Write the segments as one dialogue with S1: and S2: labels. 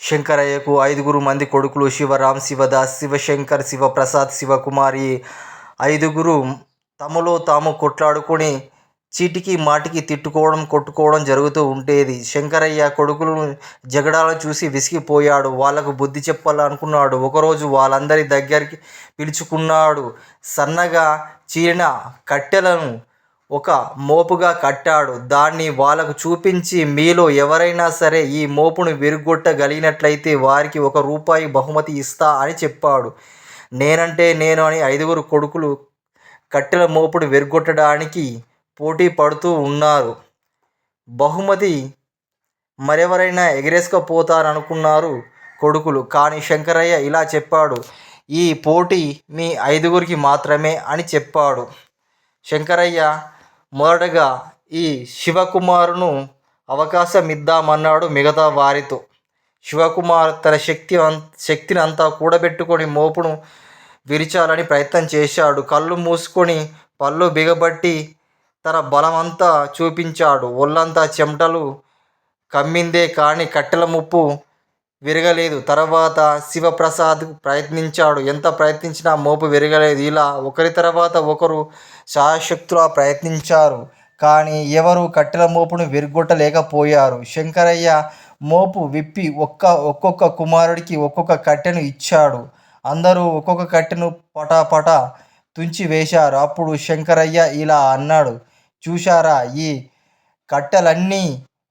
S1: శంకరయ్యకు 5 మంది కొడుకులు శివరాం, శివదాస్, శివశంకర్, శివప్రసాద్, శివకుమార్. ఈ 5 తమలో తాము కొట్లాడుకొని చీటికి మాటికి తిట్టుకోవడం, కొట్టుకోవడం జరుగుతూ ఉండేది. శంకరయ్య కొడుకులు జగడాలను చూసి విసిగిపోయాడు. వాళ్లకు బుద్ధి చెప్పాలనుకున్నాడు. ఒకరోజు వాళ్ళందరి దగ్గరికి పిలుచుకున్నాడు. సన్నగా చీలిన కట్టెలను ఒక మోపుగా కట్టాడు. దాన్ని వాళ్లకు చూపించి, మీలో ఎవరైనా సరే ఈ మోపును విరగ్గొట్టగలిగినట్లయితే వారికి ₹1 బహుమతి ఇస్తా అని చెప్పాడు. నేనంటే నేను అని 5 కొడుకులు కట్టెల మోపును విరగ్గొట్టడానికి పోటీ పడుతూ ఉన్నారు. బహుమతి మరెవరైనా ఎగరేసుకుపోతారనుకున్నారు కొడుకులు. కానీ శంకరయ్య ఇలా చెప్పాడు, ఈ పోటీ మీ 5కి మాత్రమే అని చెప్పాడు. శంకరయ్య మొదటగా ఈ శివకుమారును అవకాశమిద్దామన్నాడు మిగతా వారితో. శివకుమార్ తన శక్తిని అంతా కూడబెట్టుకొని మోపును విరిచాలని ప్రయత్నం చేశాడు. కళ్ళు మూసుకొని పళ్ళు బిగబట్టి తన బలమంతా చూపించాడు. ఒళ్ళంతా చెమటలు కమ్మిందే కానీ కట్టెల మోపు విరగలేదు. తర్వాత శివప్రసాద్ ప్రయత్నించాడు. ఎంత ప్రయత్నించినా మోపు విరగలేదు. ఇలా ఒకరి తర్వాత ఒకరు శాయశక్తులా ప్రయత్నించారు. కానీ ఎవరూ కట్టెల మోపును విరగ్గొట్టలేకపోయారు. శంకరయ్య మోపు విప్పి ఒక్కొక్క కుమారుడికి ఒక్కొక్క కట్టెను ఇచ్చాడు. అందరూ ఒక్కొక్క కట్టెను పటాపటా తుంచి వేశారు. అప్పుడు శంకరయ్య ఇలా అన్నాడు, చూశారా, ఈ కట్టెలన్నీ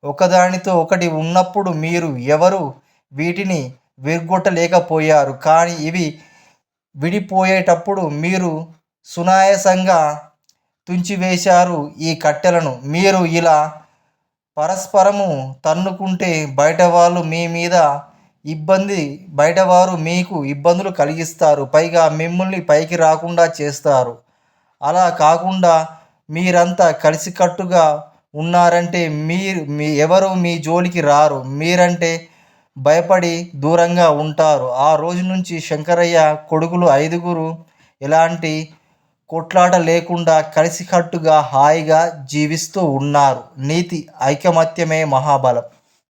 S1: ఒకదానితో ఒకటి ఉన్నప్పుడు మీరు ఎవరూ వీటిని విరగ్గొట్టలేకపోయారు. కానీ ఇవి విడిపోయేటప్పుడు మీరు సునాయాసంగా తుంచివేశారు ఈ కట్టెలను. మీరు ఇలా పరస్పరము తన్నుకుంటే బయటవారు మీకు ఇబ్బందులు కలిగిస్తారు. పైగా మిమ్మల్ని పైకి రాకుండా చేస్తారు. అలా కాకుండా మీరంతా కలిసికట్టుగా ఉన్నారంటే ఎవరు మీ జోలికి రారు. మీరంటే భయపడి దూరంగా ఉంటారు. ఆ రోజు నుంచి శంకరయ్య కొడుకులు 5 ఎలాంటి కొట్లాట లేకుండా కలిసికట్టుగా హాయిగా జీవిస్తూ ఉన్నారు. నీతి: ఐకమత్యమే మహాబలం.